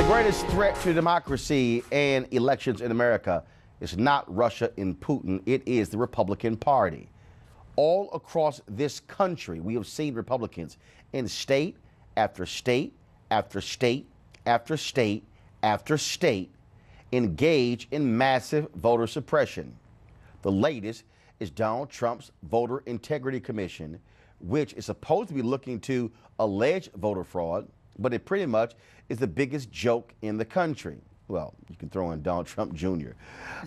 greatest threat to democracy and elections in America is not Russia and Putin, it is the Republican Party. All across this country, we have seen Republicans in state after state after state after state after state engage in massive voter suppression. The latest is Donald Trump's Voter Integrity Commission, which is supposed to be looking to alleged voter fraud, but it pretty much is the biggest joke in the country. Well, you can throw in Donald Trump Jr.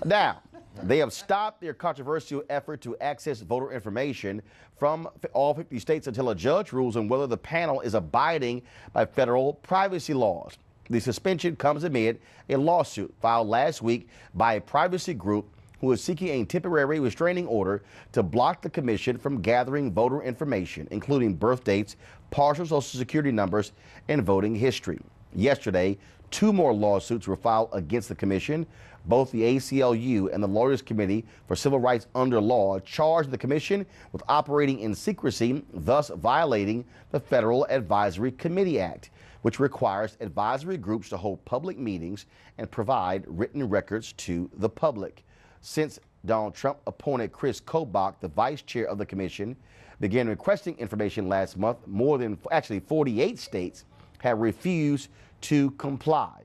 Now, they have stopped their controversial effort to access voter information from all 50 states until a judge rules on whether the panel is abiding by federal privacy laws. The suspension comes amid a lawsuit filed last week by a privacy group who is seeking a temporary restraining order to block the commission from gathering voter information, including birth dates, partial Social Security numbers, and voting history. Yesterday, 2 more lawsuits were filed against the commission. Both the ACLU and the Lawyers Committee for Civil Rights Under Law charged the commission with operating in secrecy, thus violating the Federal Advisory Committee Act, which requires advisory groups to hold public meetings and provide written records to the public. Since Donald Trump appointed Chris Kobach, the vice chair of the commission, began requesting information last month, more than 48 states have refused to comply.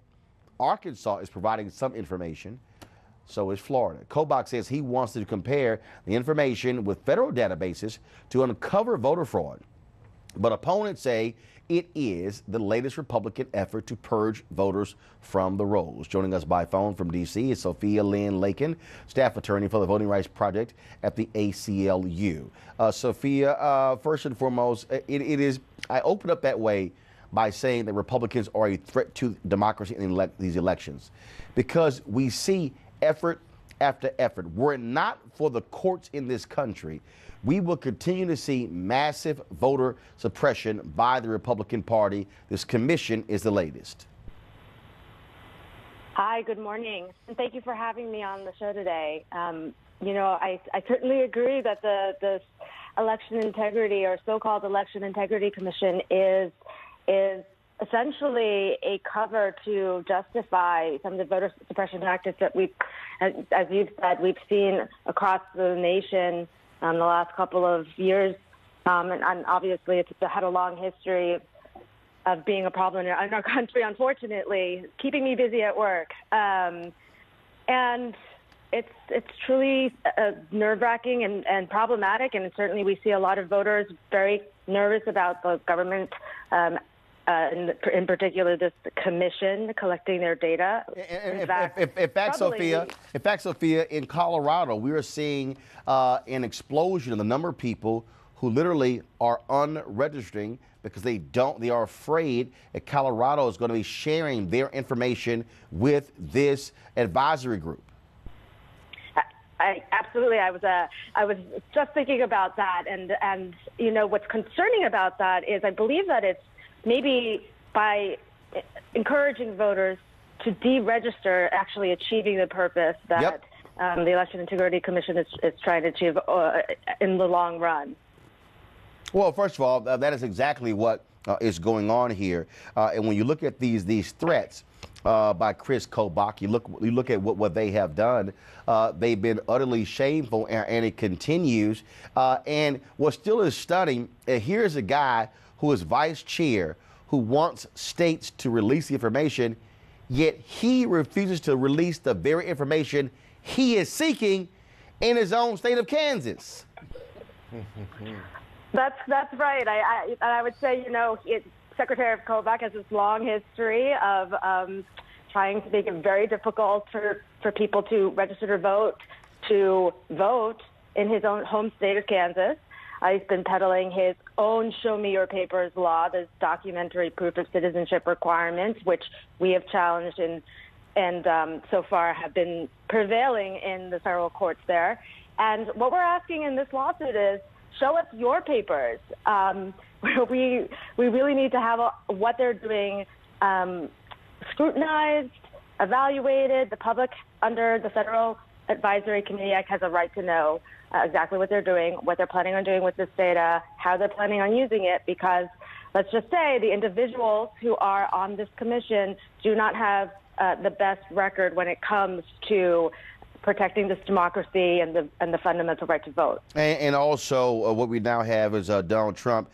Arkansas is providing some information, so is Florida. Kobach says he wants to compare the information with federal databases to uncover voter fraud, but opponents say it is the latest Republican effort to purge voters from the rolls. Joining us by phone from D.C. is Sophia Lynn Lakin, staff attorney for the Voting Rights Project at the ACLU. Sophia, first and foremost, I open up that way by saying that Republicans are a threat to democracy in these elections, because we see effort after effort. Were it not for the courts in this country, we will continue to see massive voter suppression by the Republican Party. This commission is the latest. Hi, good morning, and thank you for having me on the show today. I certainly agree that the election integrity, or so-called election integrity commission, is essentially a cover to justify some of the voter suppression tactics that as you've said, we've seen across the nation the last couple of years. And obviously it's had a long history of being a problem in our country, unfortunately, keeping me busy at work. And it's truly nerve-wracking and problematic, and certainly we see a lot of voters very nervous about the government, in particular this commission collecting their data. In fact, Sophia, in Colorado, we are seeing an explosion in the number of people who literally are unregistering because they are afraid that Colorado is going to be sharing their information with this advisory group. Absolutely. I was just thinking about that, and what's concerning about that is I believe that it's maybe by encouraging voters to deregister, actually achieving the purpose that the Election Integrity Commission is trying to achieve in the long run. Well, first of all, that is exactly what is going on here. And when you look at these threats by Chris Kobach, you look at what they have done. They've been utterly shameful, and it continues. And what still is stunning, here's a guy who is vice chair, who wants states to release the information, yet he refuses to release the very information he is seeking in his own state of Kansas. That's right. I would say, Secretary Kobach has this long history of trying to make it very difficult for people to register to vote in his own home state of Kansas. He's been peddling his own Show Me Your Papers law, this documentary proof of citizenship requirements, which we have challenged and so far have been prevailing in the federal courts there. And what we're asking in this lawsuit is, show us your papers. We really need to have what they're doing scrutinized, evaluated. The public under the Federal Advisory Committee Act has a right to know exactly what they're doing, what they're planning on doing with this data, how they're planning on using it, because let's just say the individuals who are on this commission do not have the best record when it comes to protecting this democracy and the fundamental right to vote. And also, what we now have is Donald Trump.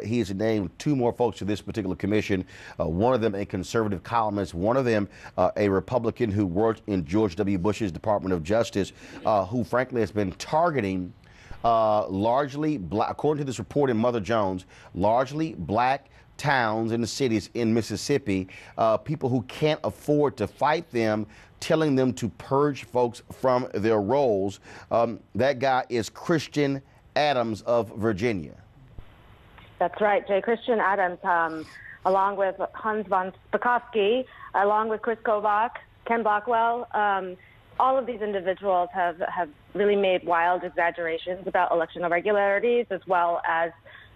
He has named 2 more folks to this particular commission. One of them a conservative columnist, one of them a Republican who worked in George W. Bush's Department of Justice, who frankly has been targeting largely black, according to this report in Mother Jones, largely black towns and the cities in Mississippi, people who can't afford to fight them, telling them to purge folks from their roles. That guy is Christian Adams of Virginia. That's right, J. Christian Adams, along with Hans von Spakovsky, along with Chris Kobach, Ken Blackwell. All of these individuals have really made wild exaggerations about election irregularities, as well as,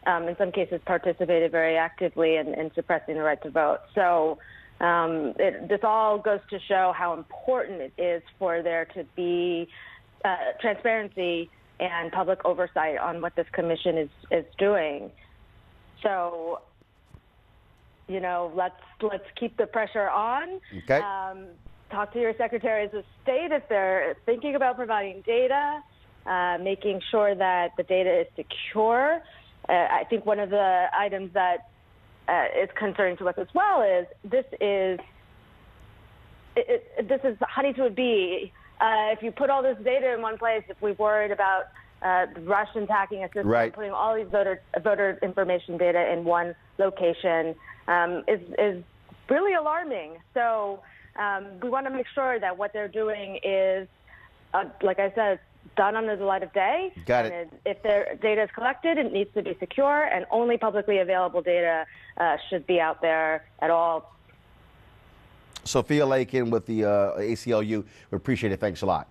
in some cases, participated very actively in suppressing the right to vote. So this all goes to show how important it is for there to be transparency and public oversight on what this commission is doing. So, you know, let's keep the pressure on. Okay. Talk to your secretaries of state if they're thinking about providing data, making sure that the data is secure. I think one of the items that is concerning to us as well is this is honey to a bee. If you put all this data in one place, if we're worried about the Russians hacking a system, right, putting all these voter information data in one location is really alarming. So we want to make sure that what they're doing is, like I said, done under the light of day. Got and it. If their data is collected, it needs to be secure, and only publicly available data should be out there at all. Sophia Lakin with the ACLU. We appreciate it. Thanks a lot.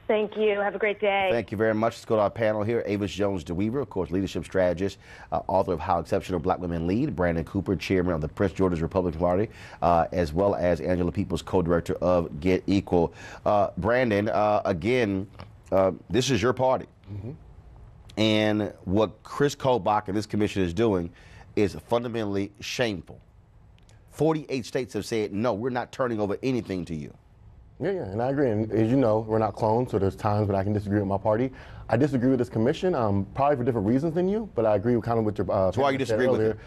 Thank you. Have a great day. Thank you very much. Let's go to our panel here. Avis Jones-DeWeaver, of course, leadership strategist, author of How Exceptional Black Women Lead. Brandon Cooper, chairman of the Prince George's Republican Party, as well as Angela Peoples, co-director of Get Equal. Brandon, again, this is your party. Mm-hmm. And what Chris Kobach and this commission is doing is fundamentally shameful. 48 states have said, no, we're not turning over anything to you. Yeah, and I agree. And as you know, we're not clones, so there's times when I can disagree with my party. I disagree with this commission, probably for different reasons than you, but I agree with kind of what your so why you disagree with it?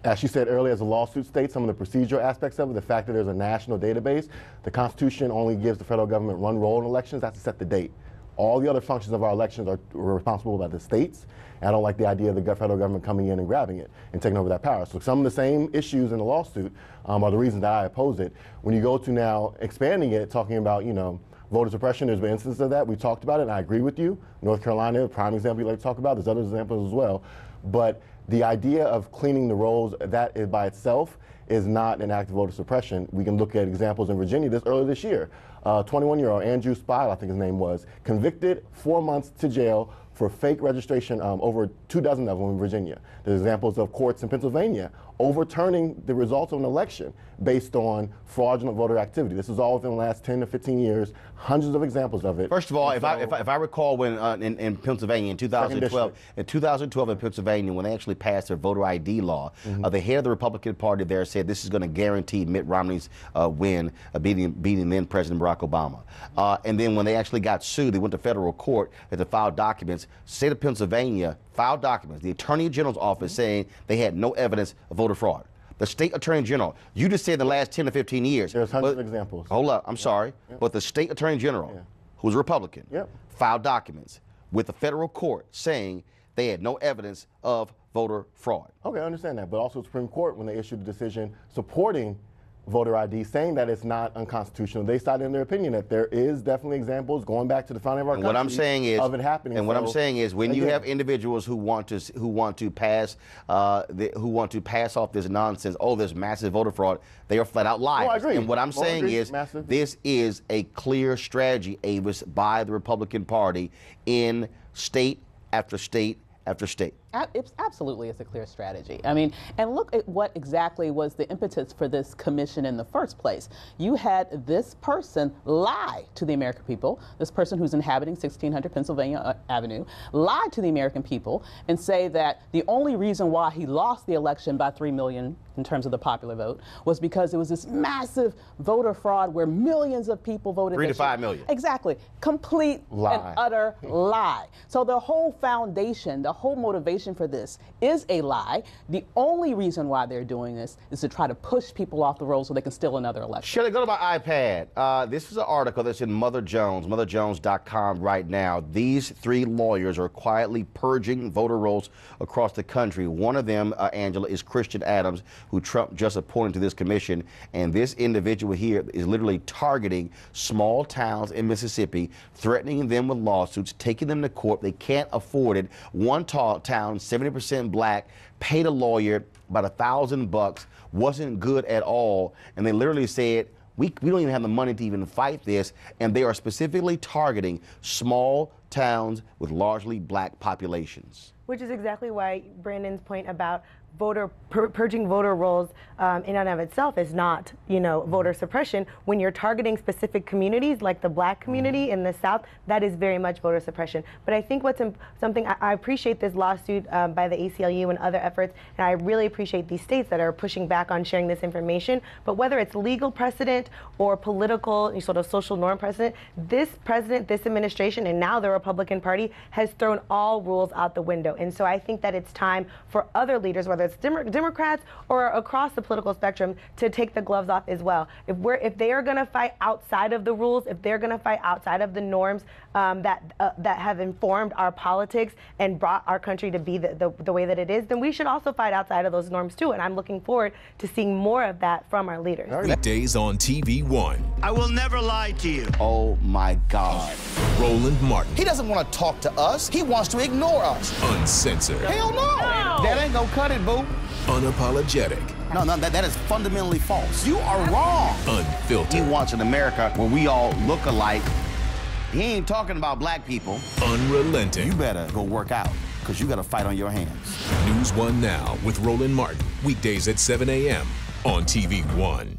As she said earlier, as the lawsuit states, some of the procedural aspects of it, the fact that there's a national database, the Constitution only gives the federal government one role in elections, that's to set the date. All the other functions of our elections are responsible by the states. And I don't like the idea of the federal government coming in and grabbing it and taking over that power. So some of the same issues in the lawsuit are the reasons that I oppose it. When you go to now expanding it, talking about, you know, voter suppression, there's been instances of that. We talked about it, and I agree with you. North Carolina, a prime example you like to talk about. There's other examples as well. But the idea of cleaning the rolls, that is by itself is not an act of voter suppression. We can look at examples in Virginia earlier this year. 21-year-old Andrew Spile, I think his name was, convicted, 4 months to jail for fake registration, over 24 of them in Virginia. There's examples of courts in Pennsylvania overturning the results of an election based on fraudulent voter activity. This is all within the last 10 to 15 years, hundreds of examples of it. First of all, if I recall when in Pennsylvania in 2012 in Pennsylvania, when they actually passed their voter ID law, the head of the Republican Party there said this is going to guarantee Mitt Romney's win, beating then President Barack Obama. And then when they actually got sued, they went to federal court to file documents. State of Pennsylvania filed documents, the Attorney General's office saying they had no evidence of voter fraud. The state attorney general, you just said in the last 10 to 15 years. There's hundreds of examples. Hold up, I'm sorry. But the state attorney general, who's a Republican, filed documents with the federal court saying they had no evidence of voter fraud. Okay, I understand that. But also the Supreme Court, when they issued a decision supporting voter ID, saying that it's not unconstitutional, they cited in their opinion that there is definitely examples going back to the founding of our country. What I'm saying is, of it happening. And what I'm saying is, when you have individuals who want to pass off this nonsense, oh, there's massive voter fraud, they are flat out liars. Oh, I agree. And what I'm saying is, this is a clear strategy, Avis, by the Republican Party in state after state after state. It's absolutely, it's a clear strategy. I mean, and look at what exactly was the impetus for this commission in the first place. You had this person lie to the American people, this person who's inhabiting 1600 Pennsylvania Avenue, lie to the American people and say that the only reason why he lost the election by 3 million in terms of the popular vote was because it was this massive voter fraud where millions of people voted. 3 to 5 million. Exactly. Complete lie. And utter lie. So the whole foundation, the whole motivation for this is a lie. The only reason why they're doing this is to try to push people off the roll so they can steal another election. Shelley, go to my iPad. This is an article that's in Mother Jones, motherjones.com right now. These 3 lawyers are quietly purging voter rolls across the country. One of them, Angela, is Christian Adams, who Trump just appointed to this commission. And this individual here is literally targeting small towns in Mississippi, threatening them with lawsuits, taking them to court. They can't afford it. One town, 70% black, paid a lawyer about $1,000, wasn't good at all. And they literally said, we don't even have the money to even fight this. And they are specifically targeting small towns with largely black populations. Which is exactly why Brandon's point about purging voter rolls in and of itself is not, voter suppression. When you're targeting specific communities like the black community in the South, that is very much voter suppression. But I think something I appreciate this lawsuit by the ACLU and other efforts, and I really appreciate these states that are pushing back on sharing this information. But whether it's legal precedent or political, sort of social norm precedent, this president, this administration, and now the Republican Party has thrown all rules out the window. And so I think that it's time for other leaders, whether it's Democrats or across the political spectrum, to take the gloves off as well. If they are going to fight outside of the rules, if they're going to fight outside of the norms that have informed our politics and brought our country to be the way that it is, then we should also fight outside of those norms too. And I'm looking forward to seeing more of that from our leaders. Weekdays on TV One. I will never lie to you. Oh my God. Roland Martin. He doesn't want to talk to us. He wants to ignore us. Uncensored. Hell no. That ain't gonna cut it, boo. Unapologetic. No, that is fundamentally false. You are wrong. Unfiltered. He wants an America where we all look alike. He ain't talking about black people. Unrelenting. You better go work out, because you got a fight on your hands. NewsOne Now with Roland Martin. Weekdays at 7 a.m. on TV One.